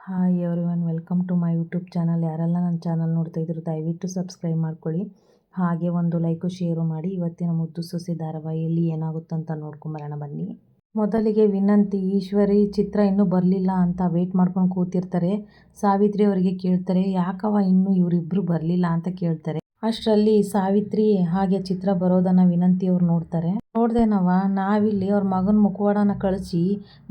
Hi everyone, welcome to my YouTube channel. ಯಾರೆಲ್ಲ ನನ್ನ channel ನೋಡ್ತಾ ಇದ್ರು ದಯವಿಟ್ಟು ಸಬ್ಸ್ಕ್ರೈಬ್ ಮಾಡ್ಕೊಳ್ಳಿ. ಹಾಗೆ ಒಂದು ಲೈಕು ಶೇರು ಮಾಡಿ. ಇವತ್ತಿನ ಮುದ್ದು ಸೊಸೆ ಧಾರಾವಾಹಿಯಲ್ಲಿ ಏನಾಗುತ್ತಂತ ನೋಡ್ಕೊಂಬರೋಣ ಬನ್ನಿ. ಮೊದಲಿಗೆ ವಿನಂತಿ, ಈಶ್ವರಿ ಚಿತ್ರ ಇನ್ನೂ ಬರಲಿಲ್ಲ ಅಂತ ವೇಟ್ ಮಾಡ್ಕೊಂಡು ಕೂತಿರ್ತಾರೆ. ಸಾವಿತ್ರಿ ಅವರಿಗೆ ಕೇಳ್ತಾರೆ, ಯಾಕವ ಇನ್ನೂ ಇವರಿಬ್ಬರು ಬರಲಿಲ್ಲ ಅಂತ ಕೇಳ್ತಾರೆ. ಅಷ್ಟರಲ್ಲಿ ಸಾವಿತ್ರಿ ಹಾಗೆ ಚಿತ್ರ ಬರೋದನ್ನ ವಿನಂತಿ ಅವ್ರು ನೋಡ್ತಾರೆ. ನೋಡ್ದೇನವ, ನಾವಿಲ್ಲಿ ಅವ್ರ ಮಗನ ಮುಖವಾಡನ ಕಳಿಸಿ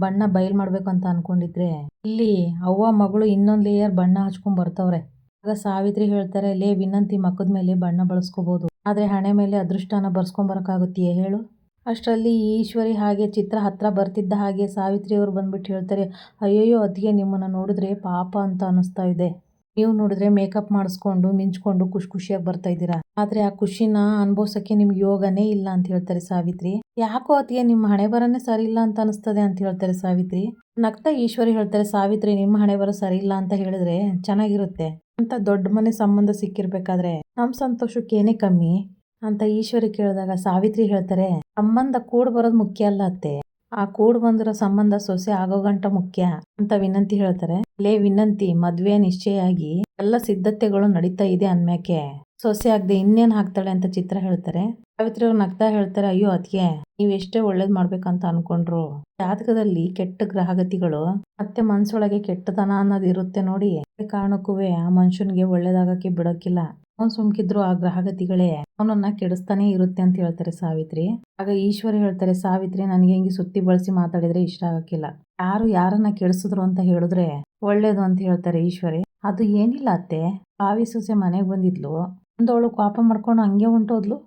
ಬಣ್ಣ ಬಯಲ್ ಮಾಡ್ಬೇಕು ಅಂತ ಅನ್ಕೊಂಡಿದ್ರೆ ಇಲ್ಲಿ ಅವ್ವ ಮಗಳು ಇನ್ನೊಂದು ಲೇಯರ್ ಬಣ್ಣ ಹಚ್ಕೊಂಡ್ ಬರ್ತವ್ರೆ. ಆಗ ಸಾವಿತ್ರಿ ಹೇಳ್ತಾರೆ, ಲೇ ವಿನಂತಿ, ಮಕ್ಕದ ಮೇಲೆ ಬಣ್ಣ ಬಳಸ್ಕೋಬಹುದು, ಆದ್ರೆ ಹಣೆ ಮೇಲೆ ಅದೃಷ್ಟನ ಬರ್ಸ್ಕೊಂಡ್ ಬರಕಾಗುತ್ತೀಯೇ ಹೇಳು. ಅಷ್ಟರಲ್ಲಿ ಈಶ್ವರಿ ಹಾಗೆ ಚಿತ್ರ ಹತ್ರ ಬರ್ತಿದ್ದ ಹಾಗೆ ಸಾವಿತ್ರಿ ಅವರು ಬಂದ್ಬಿಟ್ಟು ಹೇಳ್ತಾರೆ, ಅಯ್ಯಯ್ಯೋ ಅತ್ತಿಗೆ, ನಿಮ್ಮನ್ನ ನೋಡಿದ್ರೆ ಪಾಪ ಅಂತ ಅನಿಸ್ತಾ ಇದೆ. ನೀವು ನೋಡಿದ್ರೆ ಮೇಕಪ್ ಮಾಡಿಸ್ಕೊಂಡು ಮಿಂಚ್ಕೊಂಡು ಖುಷಿಯಾಗಿ ಬರ್ತಾ ಇದ್ದೀರಾ, ಆದ್ರೆ ಆ ಖುಷಿನ ಅನುಭವಿಸಕ್ಕೆ ನಿಮ್ಗೆ ಯೋಗನೇ ಇಲ್ಲ ಅಂತ ಹೇಳ್ತಾರೆ ಸಾವಿತ್ರಿ. ಯಾಕೋ ಅತ್ತಿಗೆ, ನಿಮ್ಮ ಹಣೆ ಬರನೇ ಸರಿ ಇಲ್ಲ ಅಂತ ಅನಿಸ್ತದೆ ಅಂತ ಹೇಳ್ತಾರೆ ಸಾವಿತ್ರಿ. ನಗ್ತಾ ಈಶ್ವರಿ ಹೇಳ್ತಾರೆ, ಸಾವಿತ್ರಿ, ನಿಮ್ಮ ಹಣೆ ಬರ ಸರಿ ಇಲ್ಲ ಅಂತ ಹೇಳಿದ್ರೆ ಚೆನ್ನಾಗಿರುತ್ತೆ ಅಂತ ದೊಡ್ಡ ಮನೆ ಸಂಬಂಧ ಸಿಕ್ಕಿರ್ಬೇಕಾದ್ರೆ ನಮ್ ಸಂತೋಷಕ್ಕೆ ಏನೇ ಕಮ್ಮಿ ಅಂತ ಈಶ್ವರಿ ಕೇಳಿದಾಗ ಸಾವಿತ್ರಿ ಹೇಳ್ತಾರೆ, ಸಂಬಂಧ ಕೂಡ್ ಬರೋದು ಮುಖ್ಯ ಅಲ್ಲ ಅತ್ತೆ, ಆ ಕೂಡ್ ಬಂದಿರೋ ಸಂಬಂಧ ಸೊಸೆ ಆಗೋ ಗಂಟ ಮುಖ್ಯ ಅಂತ ವಿನಂತಿ ಹೇಳ್ತಾರೆ. ಲೇ ವಿನಂತಿ, ಮದ್ವೆ ನಿಶ್ಚಯ ಆಗಿ ಎಲ್ಲ ಸಿದ್ಧತೆಗಳು ನಡೀತಾ ಇದೆ ಅಂದ್ಮ್ಯಾಕೆ ಸೊಸೆ ಆಗದೆ ಇನ್ನೇನ್ ಹಾಕ್ತಾಳೆ ಅಂತ ಚಿತ್ರ ಹೇಳ್ತಾರೆ. ಸಾವಿತ್ರಿ ಅವ್ರು ನಗ್ತಾ ಹೇಳ್ತಾರೆ, ಅಯ್ಯೋ ಅತ್ತಿಗೆ, ನೀವ್ ಎಷ್ಟೇ ಒಳ್ಳೇದ್ ಮಾಡ್ಬೇಕಂತ ಅನ್ಕೊಂಡ್ರು ಜಾತಕದಲ್ಲಿ ಕೆಟ್ಟ ಗ್ರಹಗತಿಗಳು ಮತ್ತೆ ಮನ್ಸೊಳಗೆ ಕೆಟ್ಟತನ ಅನ್ನೋದು ಇರುತ್ತೆ ನೋಡಿ. ಕಾರಣಕ್ಕೂ ಆ ಮನುಷ್ಯನ್ಗೆ ಒಳ್ಳೇದಾಗಕ್ಕೆ ಬಿಡೋಕ್ಕಿಲ್ಲ. ಅವ್ನು ಸುಮ್ಕಿದ್ರು ಆ ಗ್ರಹಗತಿಗಳೇ ಅವನನ್ನ ಕೆಡಿಸ್ತಾನೆ ಇರುತ್ತೆ ಅಂತ ಹೇಳ್ತಾರೆ ಸಾವಿತ್ರಿ. ಆಗ ಈಶ್ವರಿ ಹೇಳ್ತಾರೆ, ಸಾವಿತ್ರಿ, ನನಗೆ ಹಿಂಗೆ ಸುತ್ತಿ ಬಳಸಿ ಮಾತಾಡಿದ್ರೆ ಇಷ್ಟ ಆಗಕ್ಕಿಲ್ಲ. ಯಾರು ಯಾರನ್ನ ಕೆಡಿಸಿದ್ರು ಅಂತ ಹೇಳಿದ್ರೆ ಒಳ್ಳೇದು ಅಂತ ಹೇಳ್ತಾರೆ ಈಶ್ವರಿ. ಅದು ಏನಿಲ್ಲ ಅತ್ತೆ, ಪಾವಿ ಸೊಸೆ ಮನೆಗೆ ಬಂದಿದ್ಲು, ಒಂದವಳು ಕೋಪ ಮಾಡ್ಕೊಂಡು ಹಂಗೆ ಹೊಂಟೋದ್ಲು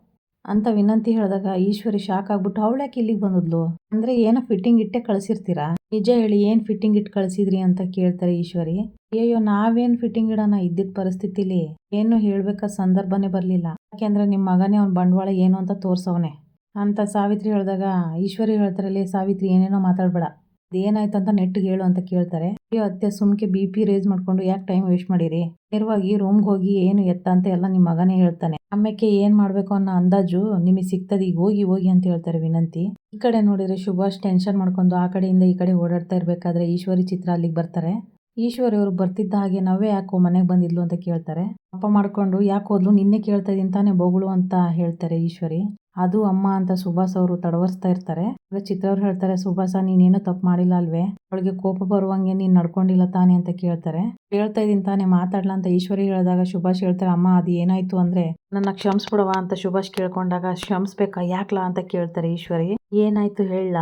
ಅಂತ ವಿನಂತಿ ಹೇಳಿದಾಗ ಈಶ್ವರಿ ಶಾಕ್ ಆಗ್ಬಿಟ್ಟು, ಅವಳ್ಯಾಕೆ ಇಲ್ಲಿಗೆ ಬಂದದ್ಲು ಅಂದ್ರೆ ಏನೋ ಫಿಟ್ಟಿಂಗ್ ಇಟ್ಟೆ ಕಳ್ಸಿರ್ತೀರಾ, ನಿಜ ಹೇಳಿ ಏನ್ ಫಿಟ್ಟಿಂಗ್ ಇಟ್ಟು ಕಳ್ಸಿದ್ರಿ ಅಂತ ಕೇಳ್ತಾರೆ ಈಶ್ವರಿ. ಅಯ್ಯೋ, ನಾವೇನ್ ಫಿಟ್ಟಿಂಗ್ ಇಡೋಣ, ಇದ್ದಿದ್ದ ಪರಿಸ್ಥಿತಿಲಿ ಏನು ಹೇಳ್ಬೇಕಾದ ಸಂದರ್ಭನೇ ಬರ್ಲಿಲ್ಲ, ಯಾಕೆಂದ್ರೆ ನಿಮ್ ಮಗನೇ ಅವ್ನ ಬಂಡವಾಳ ಏನು ಅಂತ ತೋರ್ಸವನೆ ಅಂತ ಸಾವಿತ್ರಿ ಹೇಳಿದಾಗ ಈಶ್ವರಿ ಹೇಳ್ತಾರಲ್ಲಿ, ಸಾವಿತ್ರಿ ಏನೇನೋ ಮಾತಾಡ್ಬೇಡ, ಅದೇನಾಯ್ತು ಅಂತ ನೆಟ್ಟಿಗೆ ಹೇಳು ಅಂತ ಕೇಳ್ತಾರೆ. ಅಯ್ಯೋ ಅತ್ತೆ, ಸುಮ್ಕೆ BP ರೇಸ್ ಮಾಡ್ಕೊಂಡು ಯಾಕೆ ಟೈಮ್ ವೇಸ್ಟ್ ಮಾಡಿರಿ, ನೇರವಾಗಿ ರೂಮ್ಗೆ ಹೋಗಿ ಏನು ಎತ್ತ ಅಂತ ಎಲ್ಲ ನಿಮ್ಮ ಮಗನೇ ಹೇಳ್ತಾನೆ, ಆಮೇಲೆ ಏನ್ ಮಾಡ್ಬೇಕು ಅನ್ನೋ ಅಂದಾಜು ನಿಮಗೆ ಸಿಗ್ತದೆ, ಈಗ ಹೋಗಿ ಹೋಗಿ ಅಂತ ಹೇಳ್ತಾರೆ ವಿನಂತಿ. ಈ ಕಡೆ ನೋಡಿದ್ರೆ ಸುಭಾಷ್ ಟೆನ್ಷನ್ ಮಾಡ್ಕೊಂಡು ಆ ಕಡೆಯಿಂದ ಈ ಕಡೆ ಓಡಾಡ್ತಾ ಇರ್ಬೇಕಾದ್ರೆ ಈಶ್ವರಿ ಚಿತ್ರ ಅಲ್ಲಿಗೆ ಬರ್ತಾರೆ. ಈಶ್ವರಿ ಅವರು ಬರ್ತಿದ್ದ ಹಾಗೆ ನಾವೇ ಯಾಕೋ ಮನೆಗೆ ಬಂದಿದ್ಲು ಅಂತ ಕೇಳ್ತಾರೆ. ಅಪ್ಪ ಮಾಡ್ಕೊಂಡು, ಯಾಕೆ ಹೋದ್ಲು, ನಿನ್ನೆ ಕೇಳ್ತಾ ಇದೀನಿ ತಾನೇ ಬೋಗುಳು ಅಂತ ಹೇಳ್ತಾರೆ ಈಶ್ವರಿ. ಅದು ಅಮ್ಮ ಅಂತ ಸುಭಾಷ್ ಅವರು ತಡವರ್ಸ್ತಾ ಇರ್ತಾರೆ. ಚಿತ್ರ ಅವ್ರು ಹೇಳ್ತಾರೆ, ಸುಭಾಷ, ನೀನೇನೋ ತಪ್ಪು ಮಾಡಿಲ್ಲ ಅಲ್ವೇ, ಅವಳಿಗೆ ಕೋಪ ಬರುವಂಗೆ ನೀನ್ ನಡ್ಕೊಂಡಿಲ್ಲ ತಾನೆ ಅಂತ ಕೇಳ್ತಾರೆ. ಹೇಳ್ತಾ ಇದೀನಿ ತಾನೆ, ಮಾತಾಡ್ಲಾ ಅಂತ ಈಶ್ವರಿ ಹೇಳಿದಾಗ ಸುಭಾಷ್ ಹೇಳ್ತಾರೆ, ಅಮ್ಮ ಅದು ಏನಾಯ್ತು ಅಂದ್ರೆ ನನ್ನ ಕ್ಷಮಿಸ್ಬಿಡವ ಅಂತ ಸುಭಾಷ್ ಕೇಳ್ಕೊಂಡಾಗ, ಕ್ಷಮಿಸ್ಬೇಕಾ, ಯಾಕ್ಲಾ ಅಂತ ಕೇಳ್ತಾರೆ ಈಶ್ವರಿ. ಏನಾಯ್ತು ಹೇಳ,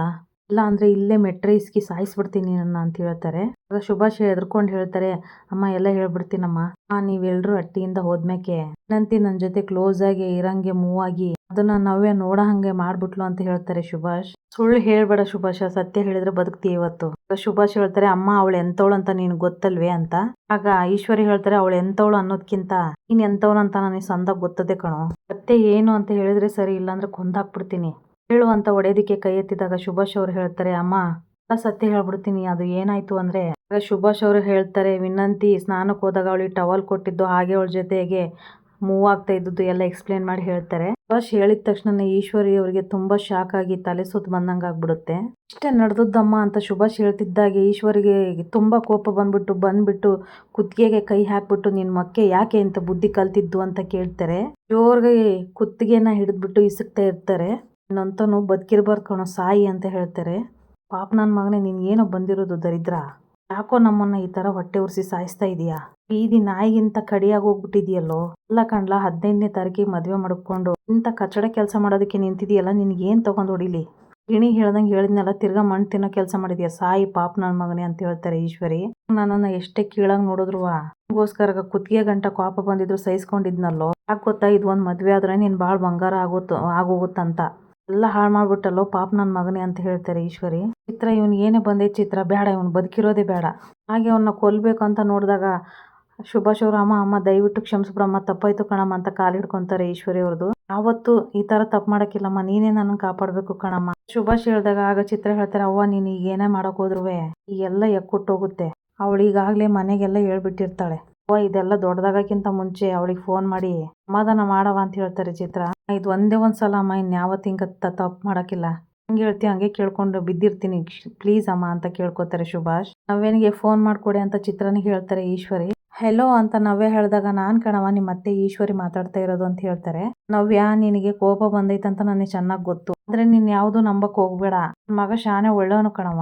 ಇಲ್ಲ ಅಂದ್ರೆ ಇಲ್ಲೇ ಮೆಟ್ರೆ ಇಸ್ಕಿ ಸಾಯಿಸ್ಬಿಡ್ತೀನಿ ನನ್ನ ಅಂತ ಹೇಳ್ತಾರೆ. ಆಗ ಸುಭಾಷ್ ಹೆದರ್ಕೊಂಡು ಹೇಳ್ತಾರೆ, ಅಮ್ಮ ಎಲ್ಲ ಹೇಳ್ಬಿಡ್ತೀನಮ್ಮ, ನೀವೆಲ್ರೂ ಅಟ್ಟಿಯಿಂದ ಹೋದ್ಮ್ಯಾಕೆ ವಿನಂತಿ ನನ್ ಜೊತೆ ಕ್ಲೋಸ್ ಆಗಿ ಇರಂಗೆ ಮೂವ್ ಆಗಿ ಅದನ್ನ ನಾವೇ ನೋಡ ಹಂಗೆ ಮಾಡ್ಬಿಟ್ಲು ಅಂತ ಹೇಳ್ತಾರೆ ಸುಭಾಷ್. ಸುಳ್ಳು ಹೇಳ್ಬೇಡ ಸುಭಾಷ, ಸತ್ಯ ಹೇಳಿದ್ರೆ ಬದುಕ್ತೀಯ ಇವತ್ತು. ಸುಭಾಷ್ ಹೇಳ್ತಾರೆ, ಅಮ್ಮ ಅವಳು ಎಂತವಳು ಅಂತ ನೀನ್ ಗೊತ್ತಲ್ವೇ ಅಂತ. ಆಗ ಈಶ್ವರಿ ಹೇಳ್ತಾರೆ, ಅವಳು ಎಂತವಳು ಅನ್ನೋದ್ಕಿಂತ ನೀನ್ ಎಂತವಳು ಅಂತ ನನಗೆ ಸಂದಾಗ ಗೊತ್ತದೆ ಕಣೋ, ಸತ್ಯ ಏನು ಅಂತ ಹೇಳಿದ್ರೆ ಸರಿ, ಇಲ್ಲಾಂದ್ರೆ ಕೊಂದಾಕ್ಬಿಡ್ತೀನಿ ಹೇಳು ಅಂತ ಒಡೆಯೋದಿಕ್ಕೆ ಕೈ ಎತ್ತಿದಾಗ ಸುಭಾಷ್ ಅವ್ರು ಹೇಳ್ತಾರೆ, ಅಮ್ಮ ಸತ್ಯ ಹೇಳ್ಬಿಡ್ತೀನಿ, ಅದು ಏನಾಯ್ತು ಅಂದ್ರೆ. ಸುಭಾಷ್ ಅವರು ಹೇಳ್ತಾರೆ, ವಿನಂತಿ ಸ್ನಾನಕ್ಕೆ ಹೋದಾಗ ಅವಳಿಗೆ ಟವಲ್ ಕೊಟ್ಟಿದ್ದು, ಹಾಗೆ ಅವಳ ಜೊತೆಗೆ ಮೂವ್ ಆಗ್ತಾ ಇದ್ದದ್ದು ಎಲ್ಲ ಎಕ್ಸ್ಪ್ಲೇನ್ ಮಾಡಿ ಹೇಳ್ತಾರೆ. ಸುಭಾಷ್ ಹೇಳಿದ ತಕ್ಷಣ ಈಶ್ವರಿ ಅವರಿಗೆ ತುಂಬಾ ಶಾಕ್ ಆಗಿ ತಲೆ ಸುತ್ತ ಬಂದಂಗ ಆಗ್ಬಿಡುತ್ತೆ. ಇಷ್ಟೇ ನಡೆದದ್ದಮ್ಮ ಅಂತ ಸುಭಾಷ್ ಹೇಳ್ತಿದ್ದಾಗೆ ಈಶ್ವರಿಗೆ ತುಂಬಾ ಕೋಪ ಬಂದ್ಬಿಟ್ಟು ಕುತ್ತಿಗೆಗೆ ಕೈ ಹಾಕ್ಬಿಟ್ಟು, ನಿನ್ ಮಕ್ಕೆ ಯಾಕೆ ಅಂತ ಬುದ್ಧಿ ಕಲ್ತಿದ್ದು ಅಂತ ಕೇಳ್ತಾರೆ. ಜೋರ್ಗೆ ಕುತ್ತಿಗೆನ ಹಿಡಿದ್ಬಿಟ್ಟು ಇಸುಕ್ತಾ ಇರ್ತಾರೆ. ಇನ್ನೊಂತನು ಬದುಕಿರ್ಬಾರ್ದು ಕಣೋ, ಸಾಯಿ ಅಂತ ಹೇಳ್ತಾರೆ. ಪಾಪ ನನ್ನ ಮಗನೇ, ನಿನ್ಗೇನೋ ಬಂದಿರೋದು ದರಿದ್ರ, ಯಾಕೋ ನಮ್ಮನ್ನ ಈ ತರ ಹೊಟ್ಟೆ ಉರ್ಸಿ ಸಾಯಿಸ್ತಾ ಇದೀಯಾ, ಬೀದಿ ನಾಯಿಗಿಂತ ಕಡಿಯಾಗಿ ಹೋಗ್ಬಿಟ್ಟಿದ್ಯಲ್ಲೋ. ಎಲ್ಲ ಕಣ್ಲಾ, 15ನೇ ತಾರೀಕಿಗೆ ಮದ್ವೆ ಮಾಡ್ಕೊಂಡು ಇಂಥ ಕಚಡ ಕೆಲಸ ಮಾಡೋದಕ್ಕೆ ನಿಂತಿದೆಯಲ್ಲ, ನಿನ್ಗೇನ್ ತಗೊಂಡ್ ಹೊಡಿಲಿ, ಗಿಣಿ ಹೇಳ್ದಂಗೆ ಹೇಳಿದ್ನೆಲ್ಲ ತಿರ್ಗಾ ಮಣ್ಣು ತಿನ್ನೋ ಕೆಲಸ ಮಾಡಿದ್ಯಾ, ಸಾಯಿ ಪಾಪ ನನ್ನ ಮಗನೇ ಅಂತ ಹೇಳ್ತಾರೆ ಈಶ್ವರಿ. ನನ್ನನ್ನ ಎಷ್ಟೇ ಕೀಳಾಗಿ ನೋಡಿದ್ರು ಗೋಸ್ಕರ ಕುತ್ತಿಗೆ ಗಂಟ ಕೋಪ ಬಂದಿದ್ರು ಸಹಿಸ್ಕೊಂಡಿದ್ನಲ್ಲೋ, ಯಾಕೆ ಗೊತ್ತಾ, ಇದು ಒಂದ್ ಮದ್ವೆ ಆದ್ರೆ ನೀನ್ ಬಾಳ್ ಬಂಗಾರ ಆಗೋಗುತ್ತಂತ ಎಲ್ಲ ಹಾಳು ಮಾಡ್ಬಿಟ್ಟಲ್ಲೋ ಪಾಪ ನನ್ನ ಮಗನೇ ಅಂತ ಹೇಳ್ತಾರೆ ಈಶ್ವರಿ. ಚಿತ್ರ, ಇವನ್ ಏನೇ ಬಂದೆ ಚಿತ್ರ, ಬೇಡ, ಇವನ್ ಬದುಕಿರೋದೇ ಬೇಡ. ಹಾಗೆ ಅವನ್ನ ಕೊಲ್ಬೇಕು ಅಂತ ನೋಡಿದಾಗ ಸುಭಾಷ್ ಅವರು, ಅಮ್ಮ ದಯವಿಟ್ಟು ಕ್ಷಮಿಸ್ಬಿಡಮ್ಮ, ತಪ್ಪಾಯ್ತು ಕಣಮ್ಮ ಅಂತ ಕಾಲು ಹಿಡ್ಕೊಂತಾರೆ ಈಶ್ವರಿ ಅವ್ರದ್ದು. ಯಾವತ್ತು ಈ ತರ ತಪ್ಪು ಮಾಡಕ್ಕಿಲ್ಲಮ್ಮ, ನೀನೇ ನನ್ನ ಕಾಪಾಡ್ಬೇಕು ಕಣಮ್ಮ. ಸುಭಾಷ್ ಹೇಳಿದಾಗ ಆಗ ಚಿತ್ರ ಹೇಳ್ತಾರೆ, ಅವ್ವ ನೀನ್ ಈಗ ಏನೇ ಮಾಡಕ್ ಹೋದ್ರುವೆ ಈಗೆಲ್ಲ ಎಕ್ಕುಟ್ಟೋಗುತ್ತೆ, ಅವಳು ಈಗಾಗ್ಲೇ ಮನೆಗೆಲ್ಲ ಹೇಳ್ಬಿಟ್ಟಿರ್ತಾಳೆ. ಇದೆಲ್ಲ ದೊಡ್ಡದಾಗಕ್ಕಿಂತ ಮುಂಚೆ ಅವಳಿಗೆ ಫೋನ್ ಮಾಡಿ ಸಮಾಧಾನ ಮಾಡವ ಅಂತ ಹೇಳ್ತಾರೆ ಚಿತ್ರ. ಇದು ಒಂದೇ ಒಂದ್ಸಲ ಅಮ್ಮ, ಇನ್ಯಾವತ್ತು ಹಿಂಗ ತಪ್ಪು ಮಾಡಕ್ಕಿಲ್ಲ, ಹಂಗೆ ಹೇಳ್ತಿ ಹಂಗೆ ಕೇಳ್ಕೊಂಡು ಬಿದ್ದಿರ್ತೀನಿ ಪ್ಲೀಸ್ ಅಮ್ಮ ಅಂತ ಕೇಳ್ಕೊತಾರೆ ಸುಭಾಷ್. ನವ್ಯನಿಗೆ ಫೋನ್ ಮಾಡ್ಕೊಡಿ ಅಂತ ಚಿತ್ರನಿಗೆ ಹೇಳ್ತಾರೆ ಈಶ್ವರಿ. ಹೆಲೋ ಅಂತ ನವ್ಯ ಹೇಳಿದಾಗ ನಾನ್ ಕಣವ ನಿಮ್ಮ ಅತ್ತೆ ಈಶ್ವರಿ ಮಾತಾಡ್ತಾ ಇರೋದು ಅಂತ ಹೇಳ್ತಾರೆ. ನವ್ಯ ನಿನಗೆ ಕೋಪ ಬಂದೈತಂತ ನನಗೆ ಚೆನ್ನಾಗ್ ಗೊತ್ತು, ಆದ್ರೆ ನೀನ್ ಯಾವ್ದು ನಂಬಕ್ ಹೋಗ್ಬೇಡ. ಮಗ ಶಾನೆ ಒಳ್ಳೆಯವನು ಕಣವ.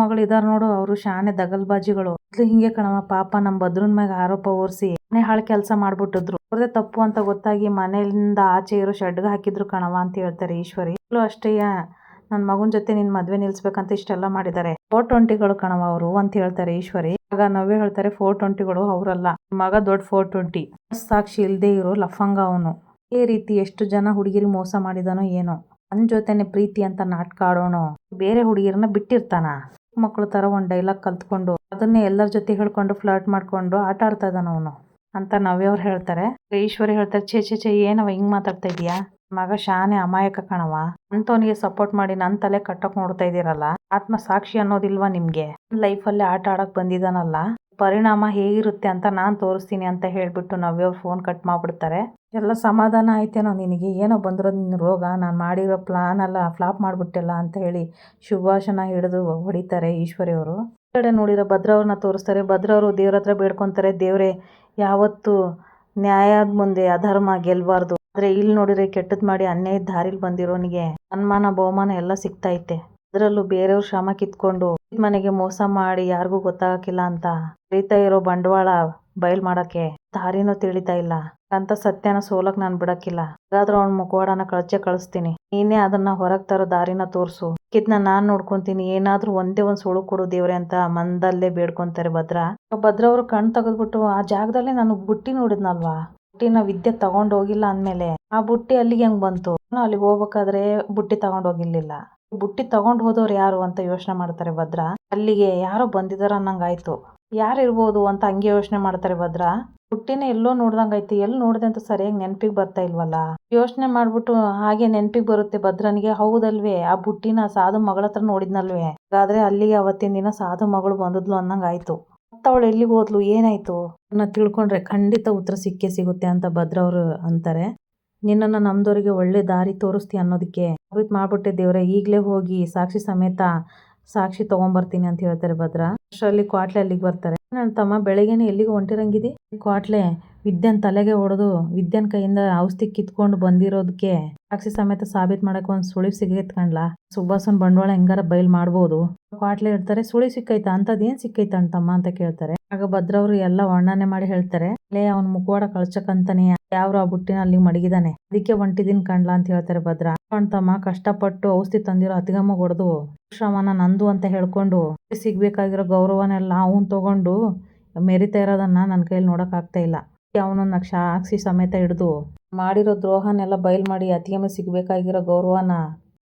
ಮಗಳು ಇದಾರ ನೋಡು ಅವರು ಶಾನೆ ದಗಲ್ಬಾಜಿಗಳು. ಹಿಂಗೆ ಕಣವ ಪಾಪ ನಮ್ ಭದ್ರನ್ ಮ್ಯಾಗ ಆರೋಪ ಹೊರಿಸಿ ಮನೆ ಹಾಳು ಕೆಲಸ ಮಾಡ್ಬಿಟ್ಟಿದ್ರು. ಅವ್ರದೇ ತಪ್ಪು ಅಂತ ಗೊತ್ತಾಗಿ ಮನೆಯಿಂದ ಆಚೆ ಇರೋ ಶೆಡ್ಗೆ ಹಾಕಿದ್ರು ಕಣವ ಅಂತ ಹೇಳ್ತಾರೆ ಈಶ್ವರಿ. ಅಷ್ಟೇಯ ನನ್ ಮಗನ್ ಜೊತೆ ನಿನ್ ಮದ್ವೆ ನಿಲ್ಸ್ಬೇಕಂತ ಇಷ್ಟೆಲ್ಲ ಮಾಡಿದ್ದಾರೆ. 420ಗಳು ಕಣವ ಅವರು ಅಂತ ಹೇಳ್ತಾರೆ ಈಶ್ವರಿ. ಆಗ ನವ್ಯ ಹೇಳ್ತಾರೆ 420ಗಳು ಅವರಲ್ಲ, ಮಗ ದೊಡ್ಡ 420 ಸಾಕ್ಷಿ ಇಲ್ದೇ ಇರೋ ಲಫಂಗ ಅವನು. ಈ ರೀತಿ ಎಷ್ಟು ಜನ ಹುಡುಗಿರಿ ಮೋಸ ಮಾಡಿದಾನೋ ಏನೋ. ನನ್ ಜೊತೆನೆ ಪ್ರೀತಿ ಅಂತ ನಾಟಕ ಆಡೋಣ, ಬೇರೆ ಹುಡುಗಿರನ್ನ ಬಿಟ್ಟಿರ್ತಾನ. ಮಕ್ಕಳು ತರ ಒಂದ್ ಡೈಲಾಗ್ ಕಲ್ತ್ಕೊಂಡು ಅದನ್ನೇ ಎಲ್ಲರ ಜೊತೆ ಹೇಳ್ಕೊಂಡು ಫ್ಲರ್ಟ್ ಮಾಡ್ಕೊಂಡು ಆಟ ಆಡ್ತಾ ಇದ್ದಾನ ಅವನು ಅಂತ ನವ್ಯವ್ರು ಹೇಳ್ತಾರೆ. ಈಶ್ವರಿ ಹೇಳ್ತಾರೆ ಛೇ ಏನವ ಹಿಂಗ್ ಮಾತಾಡ್ತಾ ಇದೀಯಾ, ಮಗ ಶಾನೆ ಅಮಾಯಕ ಕಣವ. ಅಂತವನಿಗೆ ಸಪೋರ್ಟ್ ಮಾಡಿ ನನ್ ತಲೆ ಕಟ್ಟಕ್ ನೋಡ್ತಾ ಇದೀರಲ್ಲ, ಆತ್ಮ ಸಾಕ್ಷಿ ಅನ್ನೋದಿಲ್ವಾ ನಿಮ್ಗೆ? ಲೈಫಲ್ಲಿ ಆಟ ಆಡಕ್ ಬಂದಿದಾನಲ್ಲ, ಪರಿಣಾಮ ಹೇಗಿರುತ್ತೆ ಅಂತ ನಾನ್ ತೋರಿಸ್ತೀನಿ ಅಂತ ಹೇಳ್ಬಿಟ್ಟು ನವ್ಯವ್ರು ಫೋನ್ ಕಟ್ ಮಾಡ್ಬಿಡ್ತಾರೆ. ಎಲ್ಲ ಸಮಾಧಾನ ಆಯ್ತೇನೋ ನಿನಗೆ, ಏನೋ ಬಂದಿರೋದು ನಿನ್ ರೋಗ, ನಾನು ಮಾಡಿರೋ ಪ್ಲಾನ್ ಎಲ್ಲ ಫ್ಲಾಪ್ ಮಾಡ್ಬಿಟ್ಟೆಲ್ಲ ಅಂತ ಹೇಳಿ ಸುಭಾಷನ ಹಿಡಿದು ಹೊಡಿತಾರೆ ಈಶ್ವರಿ ಅವರು. ಈ ಕಡೆ ನೋಡಿರೋ ಭದ್ರವ್ರನ್ನ ತೋರಿಸ್ತಾರೆ. ಭದ್ರವರು ದೇವ್ರ ಹತ್ರ ಬೇಡ್ಕೊಂತಾರೆ, ದೇವ್ರೆ ಯಾವತ್ತು ನ್ಯಾಯದ ಮುಂದೆ ಅಧರ್ಮ ಗೆಲ್ಬಾರ್ದು. ಆದ್ರೆ ಇಲ್ಲಿ ನೋಡಿದ್ರೆ ಕೆಟ್ಟದ್ ಮಾಡಿ ಅನ್ಯಾಯದ ದಾರಿಲಿ ಬಂದಿರೋನಿಗೆ ಸನ್ಮಾನ ಬಹುಮಾನ ಎಲ್ಲ ಸಿಗ್ತೈತೆ. ಅದರಲ್ಲೂ ಬೇರೆಯವ್ರ ಶ್ರಮ ಕಿತ್ಕೊಂಡು ಮನೆಗೆ ಮೋಸ ಮಾಡಿ ಯಾರಿಗೂ ಗೊತ್ತಾಗಕ್ಕಿಲ್ಲ ಅಂತ ತಿಳಿತಾ ಇರೋ ಬಂಡವಾಳ ಬಯಲ್ ಮಾಡಕ್ಕೆ ದಾರಿನೂ ತಿಳಿತಾ ಇಲ್ಲ ಅಂತ ಸತ್ಯನ ಸೋಲಕ್ ನಾನ್ ಬಿಡಕ್ಕಿಲ್ಲ. ಹಾಗಾದ್ರೂ ಅವ್ನ ಮುಖವಾಡನ ಕಳಿಸ್ತೀನಿ, ನೀನೇ ಅದನ್ನ ಹೊರಗ್ ತರೋ ದಾರಿನ ತೋರ್ಸು, ಕಿದ್ನ ನಾನ್ ನೋಡ್ಕೊಂತೀನಿ, ಏನಾದ್ರೂ ಒಂದೇ ಒಂದ್ ಸುಳು ಕೊಡು ದೇವ್ರೆ ಅಂತ ಮಂದಲ್ಲೇ ಬೇಡ್ಕೊಂತಾರೆ ಭದ್ರ. ಭದ್ರವ್ರು ಕಣ್ ತೆಗೆದ್ಬಿಟ್ಟು ಆ ಜಾಗದಲ್ಲೇ ನಾನು ಬುಟ್ಟಿ ನೋಡಿದ್ನಲ್ವಾ, ಬುಟ್ಟಿನ ವಿದ್ಯೆ ತಗೊಂಡ್ ಹೋಗಿಲ್ಲ ಅಂದ್ಮೇಲೆ ಆ ಬುಟ್ಟಿ ಅಲ್ಲಿಗೆ ಹೆಂಗ್ ಬಂತು? ಅಲ್ಲಿಗೆ ಹೋಗ್ಬೇಕಾದ್ರೆ ಬುಟ್ಟಿ ತಗೊಂಡ್ ಹೋಗಿರ್ಲಿಲ್ಲ, ಬುಟ್ಟಿ ತಗೊಂಡ್ ಹೋದವ್ರು ಯಾರು ಅಂತ ಯೋಚನೆ ಮಾಡ್ತಾರೆ ಭದ್ರ. ಅಲ್ಲಿಗೆ ಯಾರೋ ಬಂದಿದಾರ ಅನ್ನಂಗಾಯ್ತು, ಯಾರಿರ್ಬೋದು ಅಂತ ಹಂಗೆ ಯೋಚನೆ ಮಾಡ್ತಾರೆ ಭದ್ರ. ಬುಟ್ಟಿನ ಎಲ್ಲೋ ನೋಡ್ದಂಗಾಯ್ತು, ಎಲ್ಲಿ ನೋಡ್ದೆ ಅಂತ ಸರಿಯಾಗಿ ನೆನ್ಪಿಗೆ ಬರ್ತಾ ಇಲ್ವಲ್ಲ. ಯೋಚನೆ ಮಾಡ್ಬಿಟ್ಟು ಹಾಗೆ ನೆನ್ಪಿಗೆ ಬರುತ್ತೆ ಭದ್ರನಿಗೆ, ಹೌದಲ್ವೇ ಆ ಬುಟ್ಟಿನ ಸಾಧು ಮಗಳ ಹತ್ರ ನೋಡಿದ್ನಲ್ವೇ, ಹಾಗಾದ್ರೆ ಅಲ್ಲಿಗೆ ಅವತ್ತಿನ ದಿನ ಸಾಧು ಮಗಳು ಬಂದದ್ಲು ಅನ್ನಂಗಾಯ್ತು. ಅವಳು ಎಲ್ಲಿಗೆ ಹೋದ್ಲು, ಏನಾಯ್ತು ಅದನ್ನ ತಿಳ್ಕೊಂಡ್ರೆ ಖಂಡಿತ ಉತ್ತರ ಸಿಕ್ಕೇ ಸಿಗುತ್ತೆ ಅಂತ ಭದ್ರ ಅವರು ಅಂತಾರೆ. ನಿನ್ನನ್ನು ನಮ್ದವರಿಗೆ ಒಳ್ಳೆ ದಾರಿ ತೋರಿಸ್ತಿ ಅನ್ನೋದಕ್ಕೆ ಸಾಬೀತು ಮಾಡ್ಬಿಟ್ಟೆ ದೇವ್ರೆ, ಈಗಲೇ ಹೋಗಿ ಸಾಕ್ಷಿ ಸಮೇತ ಸಾಕ್ಷಿ ತಗೊಂಬರ್ತೀನಿ ಅಂತ ಹೇಳ್ತಾರೆ ಭದ್ರ. ಅಷ್ಟರಲ್ಲಿ ಕ್ವಾಟ್ಲೆ ಅಲ್ಲಿಗೆ ಬರ್ತಾರೆ. ನನ್ನ ತಮ್ಮ ಬೆಳಗ್ಗೆನೆ ಎಲ್ಲಿಗೆ ಹೊಂಟಿರಂಗಿದೆ, ಕ್ವಾಟ್ಲೆ ವಿದ್ಯನ್ ತಲೆಗೆ ಹೊಡೆದು ವಿದ್ಯನ್ ಕೈಯಿಂದ ಔಷಧಿ ಕಿತ್ಕೊಂಡು ಬಂದಿರೋದಕ್ಕೆ ಸಾಕ್ಷಿ ಸಮೇತ ಸಾಬೀತು ಮಾಡಕ್ಕೆ ಒಂದು ಸುಳಿವು ಸಿಗೈತ್ಕಂಡ್ಲ, ಸುಭಾಷನ್ ಬಂಡವಾಳ ಹೆಂಗಾರ ಬಯಲ್ ಮಾಡ್ಬೋದು. ಕ್ವಾಟ್ಲೆ ಹೇಳ್ತಾರೆ ಸುಳಿ ಸಿಕ್ಕೈತಾ, ಅಂತದೇನ್ ಸಿಕ್ಕೈತ ಅಂತಮ್ಮ ಅಂತ ಕೇಳ್ತಾರೆ. ಆಗ ಭದ್ರವ್ರು ಎಲ್ಲ ವರ್ಣನೆ ಮಾಡಿ ಹೇಳ್ತಾರೆ, ಅವನ್ ಮುಖವಾಡ ಕಳ್ಸಕ್ಕಂತಾನೆ ಯಾವ್ರು ಆ ಬುಟ್ಟಿನ ಅಲ್ಲಿ ಮಡಗಿದಾನೆ, ಅದಕ್ಕೆ ಹೊಂಟಿದೀನ್ ಕಂಡ್ಲ ಅಂತ ಹೇಳ್ತಾರೆ ಭದ್ರ. ತಮ್ಮ ಕಷ್ಟಪಟ್ಟು ಔಷಧಿ ತಂದಿರೋ ಅತಿಗಮ್ಮ ಹೊಡೆದು ಶ್ರಮನ ನಂದು ಅಂತ ಹೇಳ್ಕೊಂಡು ಸಿಗ್ಬೇಕಾಗಿರೋ ಗೌರವನೆಲ್ಲ ಅವನ್ ತಗೊಂಡು ಮೆರಿತಾ ಇರೋದನ್ನ ನನ್ನ ಕೈಯಲ್ಲಿ ನೋಡಕ್ ಆಗ್ತಾ ಇಲ್ಲ. ಅವನನ್ನ ಸಾಕ್ಷಿ ಸಮೇತ ಹಿಡಿದು ಮಾಡಿರೋ ದ್ರೋಹನೆಲ್ಲ ಬಯಲ್ ಮಾಡಿ ಅತಿಗಮ್ಮ ಸಿಗ್ಬೇಕಾಗಿರೋ ಗೌರವನ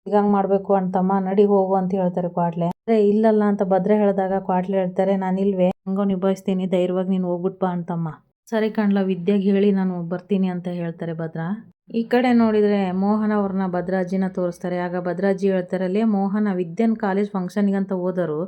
ಸಿಗಂಗ್ ಮಾಡ್ಬೇಕು ಅಂತಮ್ಮ, ನಡಿ ಹೋಗು ಅಂತ ಹೇಳ್ತಾರೆ ಕ್ವಾಟ್ಲೆ. ಇಲ್ಲಲ್ಲ ಅಂತ ಭದ್ರ ಹೇಳಿದಾಗ ಕ್ವಾಟ್ಲೆ ಹೇಳ್ತಾರೆ, ನಾನಿಲ್ವೇ ಹೆಂಗೋ ನಿಭಾಯಿಸ್ತೀನಿ, ಧೈರ್ಯವಾಗಿ ನೀನು ಹೋಗ್ಬಿಟ್ ಬಾ ಅಂತಮ್ಮ. ಸರಿ ಕಣ್ಲ ವಿದ್ಯಾಗ್ ಹೇಳಿ ನಾನು ಬರ್ತೀನಿ ಅಂತ ಹೇಳ್ತಾರೆ ಭದ್ರ. ಈ ಕಡೆ ನೋಡಿದ್ರೆ ಮೋಹನ್ ಅವ್ರನ್ನ ಭದ್ರಾಜಿನ ತೋರಿಸ್ತಾರೆ. ಆಗ ಭದ್ರಾಜಿ ಹೇಳ್ತಾರೆ, ಅಲ್ಲೇ ಮೋಹನ ವಿದ್ಯನ್ ಕಾಲೇಜ್ ಫಂಕ್ಷನ್ಗಂತ ಹೋದರು,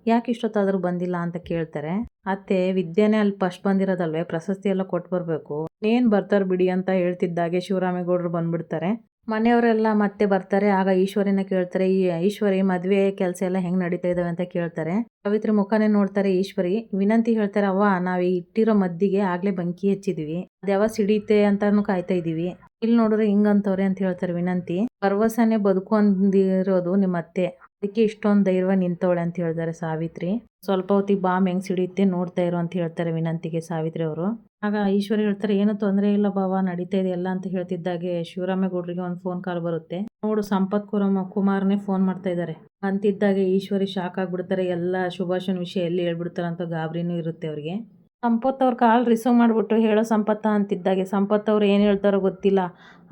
ಯಾಕೆ ಇಷ್ಟೊತ್ತಾದ್ರೂ ಬಂದಿಲ್ಲ ಅಂತ ಕೇಳ್ತಾರೆ. ಅತ್ತೆ ವಿದ್ಯಾನೇ ಅಲ್ಲಿ ಫಸ್ಟ್ ಬಂದಿರೋದಲ್ವೇ, ಪ್ರಶಸ್ತಿ ಎಲ್ಲ ಕೊಟ್ಟು ಬರ್ಬೇಕು, ಏನ್ ಬರ್ತಾರ ಬಿಡಿ ಅಂತ ಹೇಳ್ತಿದ್ದಾಗೆ ಶಿವರಾಮೇಗೌಡರು ಬಂದ್ಬಿಡ್ತಾರೆ. ಮನೆಯವರೆಲ್ಲ ಮತ್ತೆ ಬರ್ತಾರೆ. ಆಗ ಈಶ್ವರಿನ ಕೇಳ್ತಾರೆ, ಈ ಈಶ್ವರಿ ಮದ್ವೆ ಕೆಲಸ ಎಲ್ಲ ಹೆಂಗ್ ನಡೀತಾ ಇದಾವೆ ಅಂತ ಕೇಳ್ತಾರೆ. ಸಾವಿತ್ರಿ ಮುಖಾನೇ ನೋಡ್ತಾರೆ ಈಶ್ವರಿ. ವಿನಂತಿ ಹೇಳ್ತಾರೆ, ಅವ್ವ ನಾವ್ ಇಟ್ಟಿರೋ ಮದ್ದಿಗೆ ಆಗ್ಲೇ ಬೆಂಕಿ ಹಚ್ಚಿದ್ವಿ, ಅದ್ಯಾವ ಸಿಡಿತೆ ಅಂತಾನು ಕಾಯ್ತಾ ಇದೀವಿ, ಇಲ್ಲಿ ನೋಡಿದ್ರೆ ಹಿಂಗಂತವ್ರೆ ಅಂತ ಹೇಳ್ತಾರೆ ವಿನಂತಿ. ಭರವಸೆನೆ ಬದುಕೊಂಡಿರೋದು ನಿಮ್ಮ ಅತ್ತೆ, ಅದಕ್ಕೆ ಇಷ್ಟೊಂದು ಧೈರ್ಯ ನಿಂತವಳೆ ಅಂತ ಹೇಳ್ತಾರೆ ಸಾವಿತ್ರಿ. ಸ್ವಲ್ಪ ಹೊತ್ತಿಗೆ ಬಾಂಬ್ ಹೆಂಗ್ ಸಿಡಿಯುತ್ತೆ ನೋಡ್ತಾ ಇರೋ ಅಂತ ಹೇಳ್ತಾರೆ ವಿನಂತಿಗೆ ಸಾವಿತ್ರಿ ಅವರು. ಆಗ ಈಶ್ವರಿ ಹೇಳ್ತಾರೆ, ಏನು ತೊಂದರೆ ಇಲ್ಲ ಬಾವ, ನಡೀತಾ ಇದೆ ಎಲ್ಲ ಅಂತ ಹೇಳ್ತಿದ್ದಾಗೆ ಶಿವರಾಮೇಗೌಡರಿಗೆ ಒಂದು ಫೋನ್ ಕಾಲ್ ಬರುತ್ತೆ. ನೋಡು ಸಂಪತ್ ಕುಮಾರ್ನೇ ಫೋನ್ ಮಾಡ್ತಾ ಇದ್ದಾರೆ ಅಂತಿದ್ದಾಗೆ ಈಶ್ವರಿ ಶಾಕ್ ಆಗ್ಬಿಡ್ತಾರೆ. ಎಲ್ಲ ಸುಭಾಷನ್ ವಿಷಯ ಎಲ್ಲಿ ಹೇಳ್ಬಿಡ್ತಾರೆ ಅಂತ ಗಾಬರಿನೂ ಇರುತ್ತೆ ಅವ್ರಿಗೆ. ಸಂಪತ್ ಅವ್ರ ಕಾಲ್ ರಿಸೀವ್ ಮಾಡ್ಬಿಟ್ಟು ಹೇಳೋ ಸಂಪತ್ತ ಅಂತಿದ್ದಾಗೆ ಸಂಪತ್ ಅವ್ರು ಏನು ಹೇಳ್ತಾರೋ ಗೊತ್ತಿಲ್ಲ.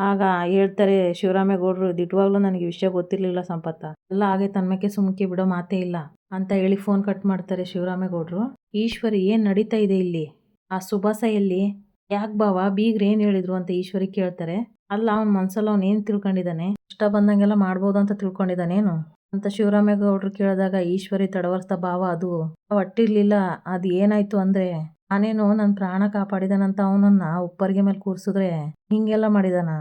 ಆಗ ಹೇಳ್ತಾರೆ ಶಿವರಾಮೇಗೌಡರು, ದಿಟ್ವಾಗ್ಲೂ ನನಗೆ ವಿಷಯ ಗೊತ್ತಿರ್ಲಿಲ್ಲ ಸಂಪತ್ತ, ಎಲ್ಲ ಹಾಗೆ ತನ್ಮಕ್ಕೆ ಸುಮ್ಕೆ ಬಿಡೋ ಮಾತೇ ಇಲ್ಲ ಅಂತ ಹೇಳಿ ಫೋನ್ ಕಟ್ ಮಾಡ್ತಾರೆ ಶಿವರಾಮೇಗೌಡರು. ಈಶ್ವರಿ ಏನ್ ನಡೀತಾ ಇದೆ ಇಲ್ಲಿ, ಆ ಸುಭಾಸ ಎಲ್ಲಿ, ಯಾಕೆ ಬಾವ ಬೀಗ್ರು ಏನ್ ಹೇಳಿದ್ರು ಅಂತ ಈಶ್ವರಿ ಕೇಳ್ತಾರೆ. ಅಲ್ಲ ಅವ್ನ ಮನ್ಸಲ್ಲಿ ಅವ್ನು ಏನ್ ತಿಳ್ಕೊಂಡಿದ್ದಾನೆ, ಇಷ್ಟ ಬಂದಂಗೆಲ್ಲ ಮಾಡ್ಬೋದು ಅಂತ ತಿಳ್ಕೊಂಡಿದ್ದಾನೇನು ಅಂತ ಶಿವರಾಮೇಗೌಡರು ಕೇಳಿದಾಗ ಈಶ್ವರಿ ತಡವರ್ಸ್ತಾ, ಬಾವ ಅದು ಒಟ್ಟಿರ್ಲಿಲ್ಲ, ಅದು ಏನಾಯ್ತು ಅಂದ್ರೆ ನಾನೇನು ನನ್ನ ಪ್ರಾಣ ಕಾಪಾಡಿದಾನಂತ ಅವನನ್ನ ಉಪ್ಪರಿಗೆ ಮೇಲೆ ಕೂರ್ಸಿದ್ರೆ ಹಿಂಗೆಲ್ಲ ಮಾಡಿದಾನ,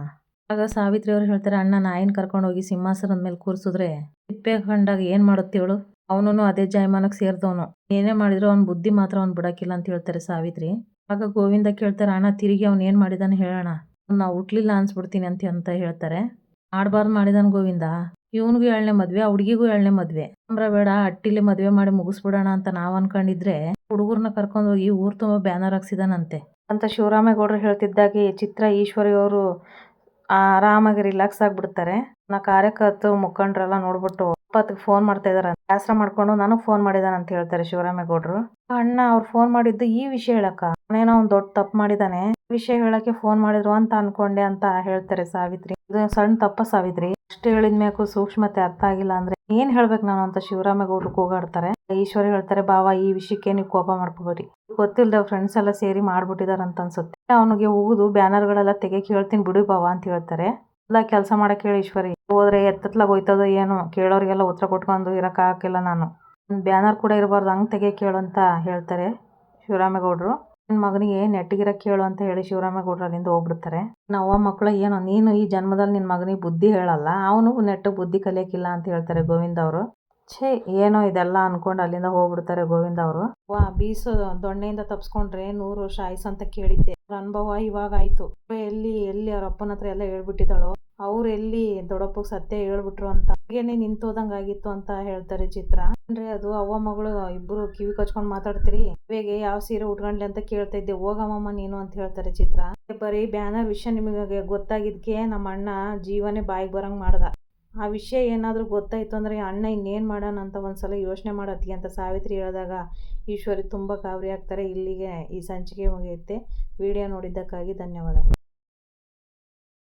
ಆಗ ಸಾವಿತ್ರಿ ಅವ್ರು ಹೇಳ್ತಾರೆ, ಅಣ್ಣ ನಾಯಿನ ಕರ್ಕೊಂಡೋಗಿ ಸಿಂಹಾಸನದ ಮೇಲೆ ಕೂರಿಸಿದ್ರೆ ತಿಪ್ಪೆ ಕಂಡಾಗ ಏನು ಮಾಡುತ್ತೇಳು, ಅವನು ಅದೇ ಜಾಯಮಾನಕ್ಕೆ ಸೇರಿದವನು, ಏನೇ ಮಾಡಿದ್ರು ಅವ್ನ ಬುದ್ಧಿ ಮಾತ್ರ ಅವ್ನು ಬಿಡಕ್ಕಿಲ್ಲ ಅಂತ ಹೇಳ್ತಾರೆ ಸಾವಿತ್ರಿ. ಆಗ ಗೋವಿಂದ ಕೇಳ್ತಾರೆ, ಅಣ್ಣ ತಿರುಗಿ ಅವ್ನು ಏನು ಮಾಡಿದಾನೆ ಹೇಳೋಣ, ನಾವು ಹುಟ್ಲಿಲ್ಲ ಅನ್ಸ್ಬಿಡ್ತೀನಿ ಅಂತ ಹೇಳ್ತಾರೆ. ಆಡ್ಬಾರ್ದು ಮಾಡಿದಾನ ಗೋವಿಂದ, ಇವನಿಗೂ 2ನೇ ಮದ್ವೆ, ಆ ಹುಡುಗಿಗೂ 2ನೇ ಮದ್ವೆ, ಬೇಡ ಅಟ್ಟಿಲಿ ಮದ್ವೆ ಮಾಡಿ ಮುಗಿಸ್ಬಿಡೋಣ ಅಂತ ನಾವ್ ಅನ್ಕೊಂಡಿದ್ರೆ ಹುಡುಗರ್ನ ಕರ್ಕೊಂಡೋಗಿ ಊರ್ ತುಂಬಾ ಬ್ಯಾನರ್ ಹಾಕ್ಸಿದಾನಂತೆ ಅಂತ ಶಿವರಾಮೇಗೌಡರು ಹೇಳ್ತಿದ್ದಾಗೆ ಚಿತ್ರ ಈಶ್ವರಿ ಅವರು ಆರಾಮಾಗಿ ರಿಲ್ಯಾಕ್ಸ್ ಆಗ್ಬಿಡ್ತಾರೆ. ಕಾರ್ಯಕರ್ತರು ಮುಖಂಡರೆಲ್ಲ ನೋಡ್ಬಿಟ್ಟು ಅಪ್ಪತ್ತಿಗೆ ಫೋನ್ ಮಾಡ್ತಾ ಇದಾರೆ, ಬೇಸರ ಮಾಡ್ಕೊಂಡು ನನಗ್ ಫೋನ್ ಮಾಡಿದಾನ ಅಂತ ಹೇಳ್ತಾರೆ ಶಿವರಾಮೇಗೌಡರು. ಅಣ್ಣ ಅವ್ರು ಫೋನ್ ಮಾಡಿದ್ದು ಈ ವಿಷಯ ಹೇಳಕ್ಕ, ಅವನೇನೋ ಒಂದ್ ದೊಡ್ಡ ತಪ್ಪು ಮಾಡಿದಾನೆ, ವಿಷಯ ಹೇಳಕ್ಕೆ ಫೋನ್ ಮಾಡಿದ್ರು ಅಂತ ಅನ್ಕೊಂಡೆ ಅಂತ ಹೇಳ್ತಾರೆ ಸಾವಿತ್ರಿ. ಇದು ಸಣ್ಣ ತಪ್ಪ ಸಾವಿತ್ರಿ, ಅಷ್ಟು ಹೇಳಿದ್ಮ್ಯಾಕು ಸೂಕ್ಷ್ಮತೆ ಅರ್ಥ ಆಗಿಲ್ಲ ಅಂದ್ರೆ ಏನ್ ಹೇಳ್ಬೇಕು ನಾನು ಅಂತ ಶಿವರಾಮೇಗೌಡರು ಕೂಗಾಡ್ತಾರೆ. ಈಶ್ವರಿ ಹೇಳ್ತಾರೆ, ಬಾವ ಈ ವಿಷಯಕ್ಕೆ ನೀವು ಕೋಪ ಮಾಡ್ಕೋಬೇಡಿ, ಗೊತ್ತಿಲ್ದ ಫ್ರೆಂಡ್ಸ್ ಎಲ್ಲ ಸೇರಿ ಮಾಡ್ಬಿಟ್ಟಿದಾರ ಅಂತ ಅನ್ಸುತ್ತೆ, ಅವನಿಗೆ ಉಗಿದು ಬ್ಯಾನರ್ಗಳೆಲ್ಲ ತೆಗೆಯಕ್ ಹೇಳ್ತೀನಿ ಬಿಡು ಬಾವ ಅಂತ ಹೇಳ್ತಾರೆ. ಎಲ್ಲ ಕೆಲಸ ಮಾಡಕ್ ಹೇಳಿ ಈಶ್ವರಿ, ಹೋದ್ರೆ ಎತ್ತತ್ಲಾಗ ಹೋಯ್ತದೋ ಏನೋ, ಕೇಳೋರಿಗೆಲ್ಲ ಉತ್ತರ ಕೊಟ್ಕೊಂಡು ಇರಕ್ ಹಾಕಿಲ್ಲ, ನಾನು ಬ್ಯಾನರ್ ಕೂಡ ಇರಬಾರ್ದು, ಹಂಗ್ ತೆಗೆಯಕ್ ಹೇಳು ಅಂತ ಹೇಳ್ತಾರೆ ಶಿವರಾಮೇಗೌಡರು. ನನ್ನ ಮಗನಿಗೆ ನೆಟ್ಟಿಗಿರಕ್ ಕೇಳು ಅಂತ ಹೇಳಿ ಶಿವರಾಮೇಗೌಡರು ಅಲ್ಲಿಂದ ಹೋಗ್ಬಿಡ್ತಾರೆ. ನಾವು ಮಕ್ಕಳು ಏನೋ ನೀನು ಈ ಜನ್ಮದಲ್ಲಿ ನಿನ್ ಮಗನಿಗೆ ಬುದ್ಧಿ ಹೇಳಲ್ಲ, ಅವನು ನೆಟ್ಟು ಬುದ್ಧಿ ಕಲಿಯಕ್ಕಿಲ್ಲ ಅಂತ ಹೇಳ್ತಾರೆ ಗೋವಿಂದ ಅವರು. ಛೇ ಏನೋ ಇದೆಲ್ಲ ಅನ್ಕೊಂಡು ಅಲ್ಲಿಂದ ಹೋಗ್ಬಿಡ್ತಾರೆ ಗೋವಿಂದ ಅವರು. ಬೀಸೋ ದೊಣ್ಣೆಯಿಂದ ತಪ್ಸ್ಕೊಂಡ್ರೆ 100 ವರ್ಷ ಆಯ್ಸು ಅಂತ ಕೇಳಿದ್ದೆ, ಅವ್ರ ಅನುಭವ ಇವಾಗ ಆಯ್ತು. ಎಲ್ಲಿ ಅವ್ರ ಅಪ್ಪನ ಹತ್ರ ಎಲ್ಲ ಹೇಳ್ಬಿಟ್ಟಿದ್ದಾಳು, ಅವ್ರು ಎಲ್ಲಿ ದೊಡ್ಡಪ್ಪಗೆ ಸತ್ಯ ಹೇಳ್ಬಿಟ್ರು ಅಂತ ಹಾಗೇನೆ ನಿಂತೋದಂಗ ಆಗಿತ್ತು ಅಂತ ಹೇಳ್ತಾರೆ ಚಿತ್ರ. ಅಂದ್ರೆ ಅದು ಅವ್ವ ಮಗಳು ಇಬ್ರು ಕಿವಿ ಕಚ್ಕೊಂಡ್ ಮಾತಾಡ್ತೀರಿ, ಇವಾಗೆ ಯಾವ ಸೀರೆ ಉಟ್ಕೊಂಡ್ಲಿ ಅಂತ ಕೇಳ್ತಾ ಇದ್ದೆ, ಹೋಗಮ್ಮ ನೀನು ಅಂತ ಹೇಳ್ತಾರೆ ಚಿತ್ರ. ಬರೀ ಬ್ಯಾನರ್ ವಿಷಯ ನಿಮಗೆ ಗೊತ್ತಾಗಿದ್ಕೆ ನಮ್ಮ ಅಣ್ಣ ಜೀವನೇ ಬಾಯಿಗೆ ಬರಂಗ್ ಮಾಡ್ದ, ಆ ವಿಷಯ ಏನಾದರೂ ಗೊತ್ತಾಯ್ತು ಅಂದರೆ ಅಣ್ಣ ಇನ್ನೇನು ಮಾಡೋಣ ಅಂತ ಒಂದ್ಸಲ ಯೋಚನೆ ಮಾಡತ್ತಿ ಅಂತ ಸಾವಿತ್ರಿ ಹೇಳಿದಾಗ ಈಶ್ವರಿ ತುಂಬ ಗಾಬರಿ ಆಗ್ತಾರೆ. ಇಲ್ಲಿಗೆ ಈ ಸಂಚಿಕೆ ಮುಗಿಯುತ್ತೆ. ವಿಡಿಯೋ ನೋಡಿದ್ದಕ್ಕಾಗಿ ಧನ್ಯವಾದಗಳು.